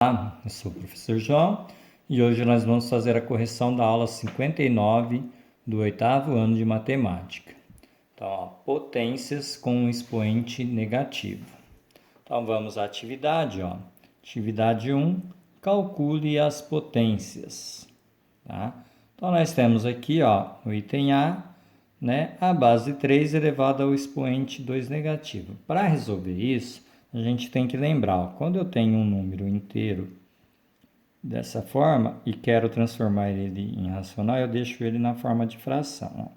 Olá, eu sou o professor João e hoje nós vamos fazer a correção da aula 59 do 8º ano de matemática. Então, ó, potências com um expoente negativo. Então, vamos à atividade. Atividade 1, calcule as potências. Tá? Então, nós temos aqui o item A, a base 3 elevada ao expoente 2 negativo. Para resolver isso, a gente tem que lembrar, quando eu tenho um número inteiro dessa forma e quero transformar ele em racional, eu deixo ele na forma de fração.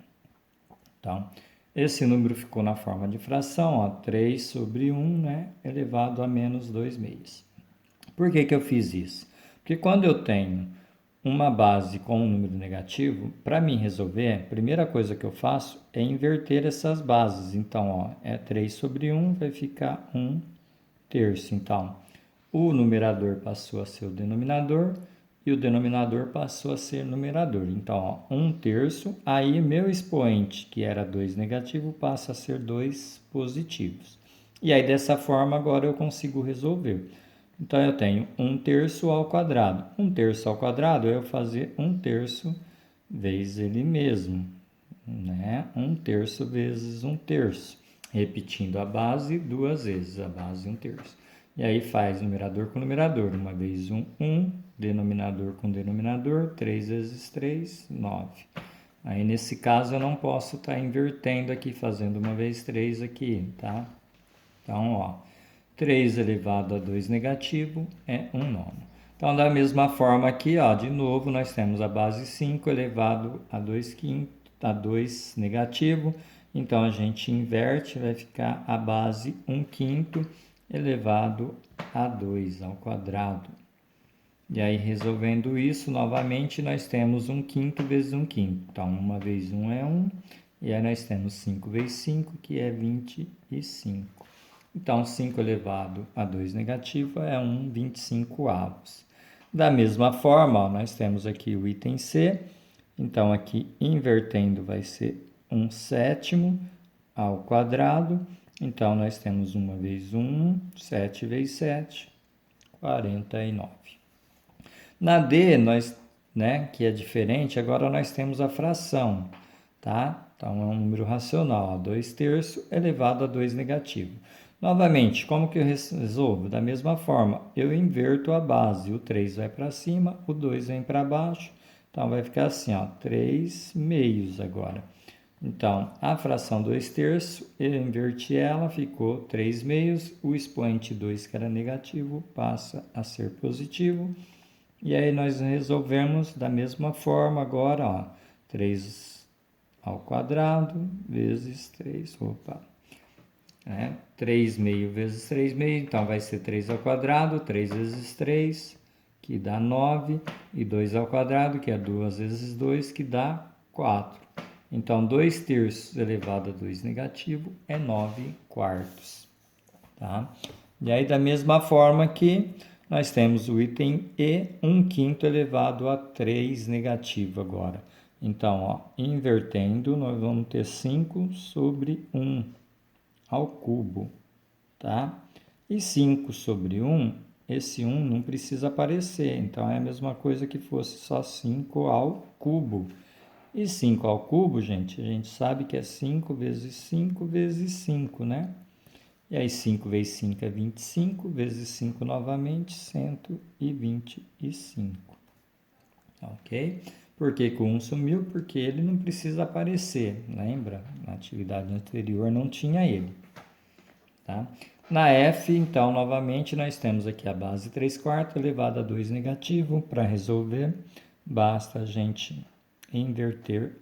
Então, esse número ficou na forma de fração, 3 sobre 1, elevado a menos 2 meios. Por que eu fiz isso? Porque quando eu tenho uma base com um número negativo, para mim resolver, a primeira coisa que eu faço é inverter essas bases. Então, 3 sobre 1 vai ficar 1 terço. Então, o numerador passou a ser o denominador e o denominador passou a ser numerador. Então, 1 terço, aí meu expoente, que era 2 negativo, passa a ser 2 positivos. E aí, dessa forma, agora eu consigo resolver. Então, eu tenho 1 terço ao quadrado. 1 terço ao quadrado é eu fazer 1 terço vezes ele mesmo. 1 terço vezes 1 terço. Repetindo a base duas vezes, a base 1 terço. E aí faz numerador com numerador. Uma vez 1, denominador com denominador, 3 vezes 3, 9. Aí nesse caso eu não posso estar invertendo aqui, fazendo uma vez 3 aqui, tá? Então, 3 elevado a 2 negativo é 1 nono. Então, da mesma forma aqui, de novo, nós temos a base 5 elevado a 2 quintos, a 2 negativo. Então, a gente inverte, vai ficar a base 1 quinto elevado a 2 ao quadrado. E aí, resolvendo isso, novamente, nós temos 1 quinto vezes 1 quinto. Então, 1 vezes 1 é 1. E aí, nós temos 5 vezes 5, que é 25. Então, 5 elevado a 2 negativo é 1/25avos. Da mesma forma, nós temos aqui o item C. Então, aqui, invertendo, vai ser 1 sétimo ao quadrado. Então, nós temos 1 vezes 1, 7 vezes 7, 49. Na D, que é diferente, agora nós temos a fração, tá? Então, é um número racional, 2 terços elevado a 2 negativo. Novamente, como que eu resolvo? Da mesma forma, eu inverto a base. O 3 vai para cima, o 2 vem para baixo. Então, vai ficar assim, 3 meios agora. Então, a fração 2 terços, eu inverti ela, ficou 3 meios. O expoente 2, que era negativo, passa a ser positivo. E aí, nós resolvemos da mesma forma agora, 3 ao quadrado vezes 3, 3 meio vezes 3 meio, então vai ser 3 ao quadrado, 3 vezes 3, que dá 9, e 2 ao quadrado, que é 2 vezes 2, que dá 4. Então, 2 terços elevado a 2 negativo é 9 quartos. Tá? E aí, da mesma forma que nós temos o item E, 1 quinto elevado a 3 negativo agora. Então, invertendo, nós vamos ter 5 sobre 1 ao cubo, tá? E 5 sobre 1, esse 1 não precisa aparecer, então é a mesma coisa que fosse só 5 ao cubo. E 5 ao cubo, gente, a gente sabe que é 5 vezes 5 vezes 5, né? E aí 5 vezes 5 é 25, vezes 5 novamente, 125. Ok? Por que o 1 sumiu? Porque ele não precisa aparecer, lembra? Na atividade anterior não tinha ele. Tá? Na F, então, novamente, nós temos aqui a base 3 quartos elevado a 2 negativo. Para resolver, basta a gente inverter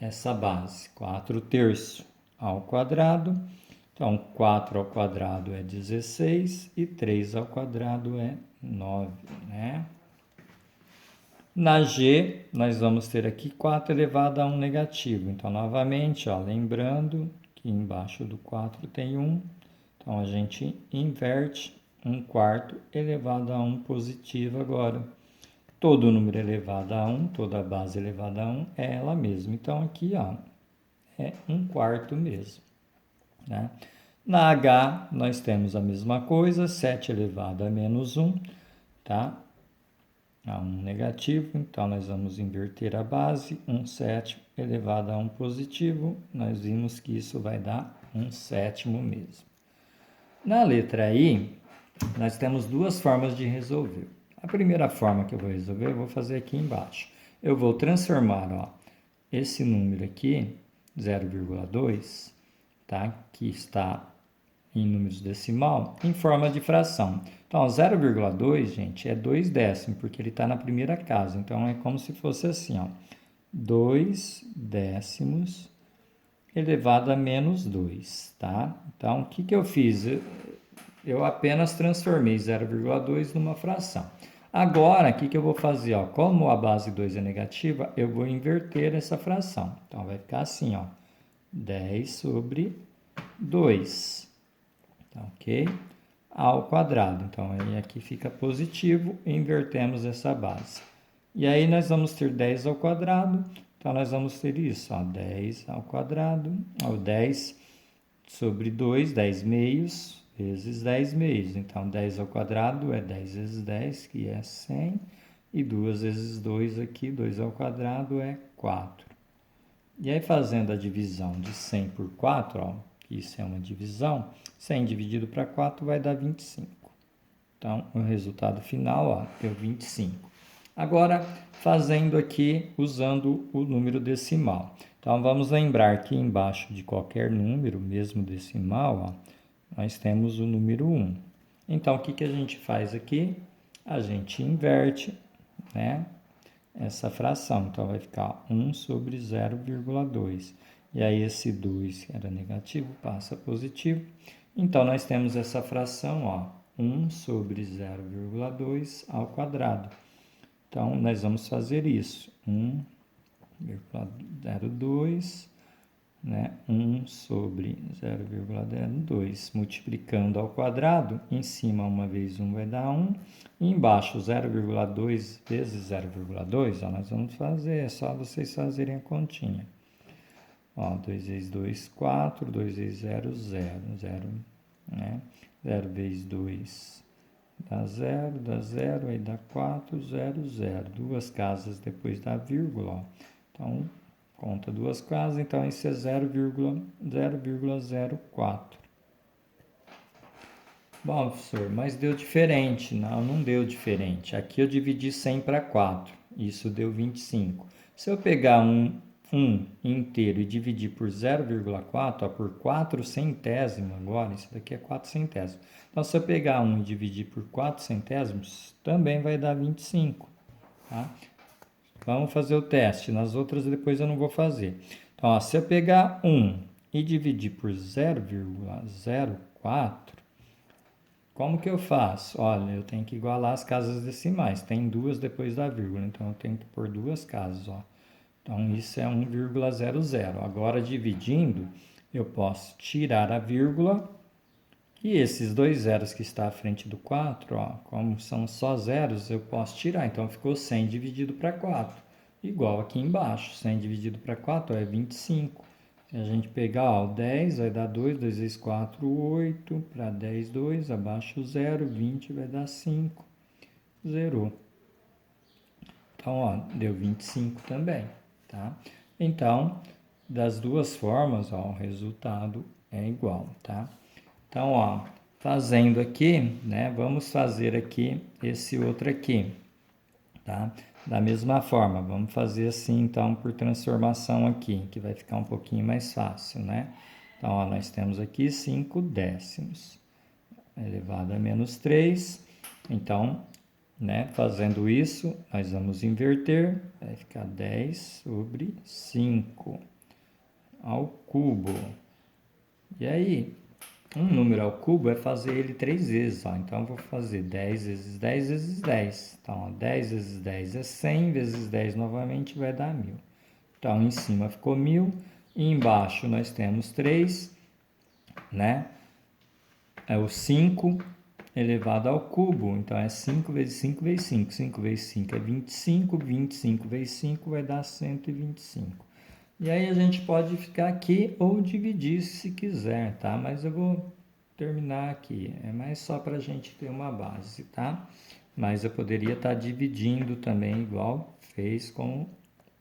essa base. 4 terços ao quadrado. Então, 4 ao quadrado é 16 e 3 ao quadrado é 9, né? Na G, nós vamos ter aqui 4 elevado a 1 negativo. Então, novamente, lembrando que embaixo do 4 tem 1. Então, a gente inverte 1 quarto elevado a 1 positivo agora. Todo número elevado a 1, toda base elevada a 1 é ela mesma. Então, aqui é 1 quarto mesmo. Né? Na H, nós temos a mesma coisa, 7 elevado a menos 1, tá? A 1 negativo, então nós vamos inverter a base, 1 sétimo elevado a 1 positivo, nós vimos que isso vai dar 1 sétimo mesmo. Na letra I, nós temos duas formas de resolver. A primeira forma que eu vou resolver, eu vou fazer aqui embaixo. Eu vou transformar, ó, esse número aqui, 0,2, tá? Que está em números decimal, em forma de fração. Então, 0,2, gente, é 2 décimos, porque ele está na primeira casa. Então, é como se fosse assim, ó, 2 décimos elevado a menos 2, tá? Então, o que eu fiz? Eu apenas transformei 0,2 numa fração. Agora, o que eu vou fazer? Ó? Como a base 2 é negativa, eu vou inverter essa fração. Então, vai ficar assim, ó, 10 sobre 2, tá, ok? Ao quadrado. Então, aí aqui fica positivo e invertemos essa base. E aí, nós vamos ter 10 ao quadrado. Então, nós vamos ter isso, ó, 10 ao quadrado, ou 10 sobre 2, 10 meios, vezes 10 meios. Então, 10 ao quadrado é 10 vezes 10, que é 100. E 2 vezes 2 aqui, 2 ao quadrado é 4. E aí, fazendo a divisão de 100 por 4, ó, isso é uma divisão, 100 dividido para 4 vai dar 25. Então, o resultado final, ó, deu 25. Agora, fazendo aqui, usando o número decimal. Então, vamos lembrar que embaixo de qualquer número, mesmo decimal, ó, nós temos o número 1. Então, o que a gente faz aqui? A gente inverte, né, essa fração. Então, vai ficar 1 sobre 0,2. E aí, esse 2, que era negativo, passa a positivo. Então, nós temos essa fração, ó, 1 sobre 0,2 ao quadrado. Então, nós vamos fazer isso. 1,02, né? 1 sobre 0,02, multiplicando ao quadrado. Em cima, uma vez 1 vai dar 1. E embaixo, 0,2 vezes 0,2, ó, nós vamos fazer, é só vocês fazerem a continha. Ó, 2 vezes 2, 4, 2 vezes 0, 0, 0, né? 0 vezes 2 dá 0, aí dá 4, 0, 0. Duas casas depois da vírgula, ó. Então, conta duas casas, então isso é 0,04. Bom, professor, mas deu diferente. Não, não deu diferente. Aqui eu dividi 100 para 4, isso deu 25. Se eu pegar um inteiro e dividir por 0,4, ó, por 4 centésimos agora, isso daqui é 4 centésimos. Então, se eu pegar 1 e dividir por 4 centésimos, também vai dar 25, tá? Vamos fazer o teste. Nas outras depois eu não vou fazer. Então, ó, se eu pegar 1 e dividir por 0,04, como que eu faço? Olha, eu tenho que igualar as casas decimais. Tem duas depois da vírgula, então eu tenho que pôr duas casas, ó. Então, isso é 1,00. Agora, dividindo, eu posso tirar a vírgula e esses dois zeros que está à frente do 4, ó, como são só zeros, eu posso tirar. Então, ficou 100 dividido para 4, igual aqui embaixo. 100 dividido para 4 é 25. Se a gente pegar, ó, o 10 vai dar 2, 2 vezes 4, 8. Para 10, 2, abaixo o 0, 20 vai dar 5. Zerou. Então, ó, deu 25 também, tá? Então, das duas formas, ó, o resultado é igual, tá? Então, ó, fazendo aqui, né, vamos fazer aqui esse outro aqui, tá? Da mesma forma, vamos fazer assim, então, por transformação aqui, que vai ficar um pouquinho mais fácil, né? Então, ó, nós temos aqui 5 décimos elevado a menos 3. Então, né, fazendo isso, nós vamos inverter, vai ficar 10 sobre 5 ao cubo. E aí, um número ao cubo é fazer ele 3 vezes, ó. Então, eu vou fazer 10 vezes 10 vezes 10. Então, ó, 10 vezes 10 é 100, vezes 10 novamente vai dar 1000. Então, em cima ficou 1000, e embaixo nós temos 3, né? É o 5 elevado ao cubo. Então, é 5 vezes 5 vezes 5. 5 vezes 5 é 25, 25 vezes 5 vai dar 125. E aí a gente pode ficar aqui ou dividir se quiser, tá? Mas eu vou terminar aqui. É mais só para a gente ter uma base, tá? Mas eu poderia estar dividindo também, igual fez com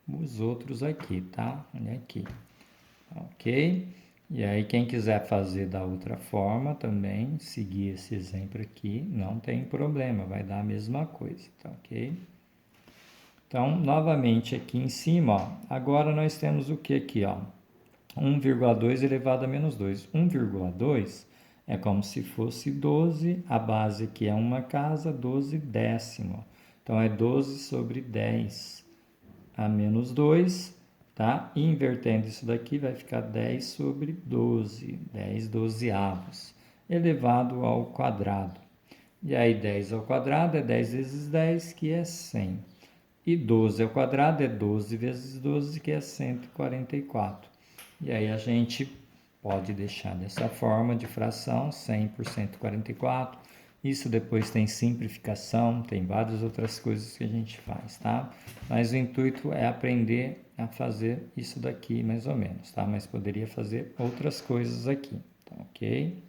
os outros aqui, tá? Olha aqui. Ok? E aí, quem quiser fazer da outra forma também, seguir esse exemplo aqui, não tem problema, vai dar a mesma coisa, tá ok? Então, novamente aqui em cima, ó, agora nós temos o que aqui, ó? 1,2 elevado a menos 2. 1,2 é como se fosse 12, a base aqui é uma casa, 12 décimo. Então, é 12 sobre 10 a menos 2, tá? E invertendo isso daqui, vai ficar 10 sobre 12, 10 dozeavos, elevado ao quadrado. E aí, 10 ao quadrado é 10 vezes 10, que é 100. E 12 ao quadrado é 12 vezes 12, que é 144. E aí a gente pode deixar dessa forma de fração, 100 por 144. Isso depois tem simplificação, tem várias outras coisas que a gente faz, tá? Mas o intuito é aprender a fazer isso daqui, mais ou menos, tá? Mas poderia fazer outras coisas aqui, tá ok?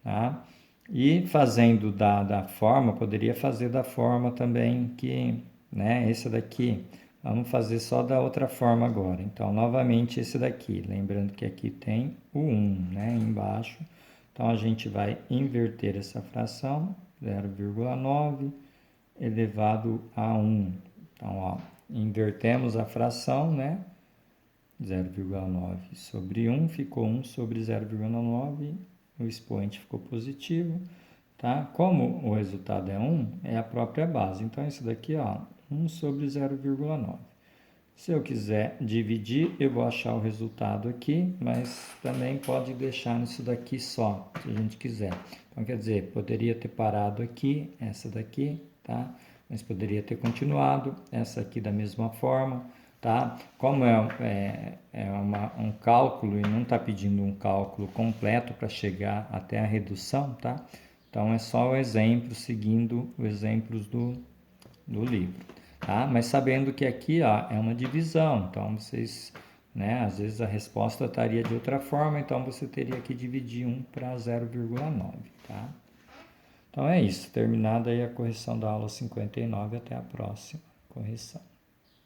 Tá? E fazendo da forma, poderia fazer da forma também que, né, esse daqui, vamos fazer só da outra forma agora. Então, novamente esse daqui, lembrando que aqui tem o 1, né, embaixo. Então, a gente vai inverter essa fração, 0,9 elevado a 1. Então, ó, invertemos a fração, né, 0,9 sobre 1 ficou 1 sobre 0,9, o expoente ficou positivo, tá? Como o resultado é 1, é a própria base. Então, isso daqui, ó, 1 sobre 0,9. Se eu quiser dividir, eu vou achar o resultado aqui, mas também pode deixar nisso daqui só, se a gente quiser. Então, quer dizer, poderia ter parado aqui, essa daqui, tá? Mas poderia ter continuado, essa aqui da mesma forma, tá? Como um cálculo e não está pedindo um cálculo completo para chegar até a redução, tá? Então, é só o exemplo, seguindo os exemplos do livro, tá? Mas sabendo que aqui, ó, é uma divisão, então vocês, né, às vezes a resposta estaria de outra forma, então você teria que dividir 1 para 0,9, tá? Então é isso, terminada aí a correção da aula 59, até a próxima correção.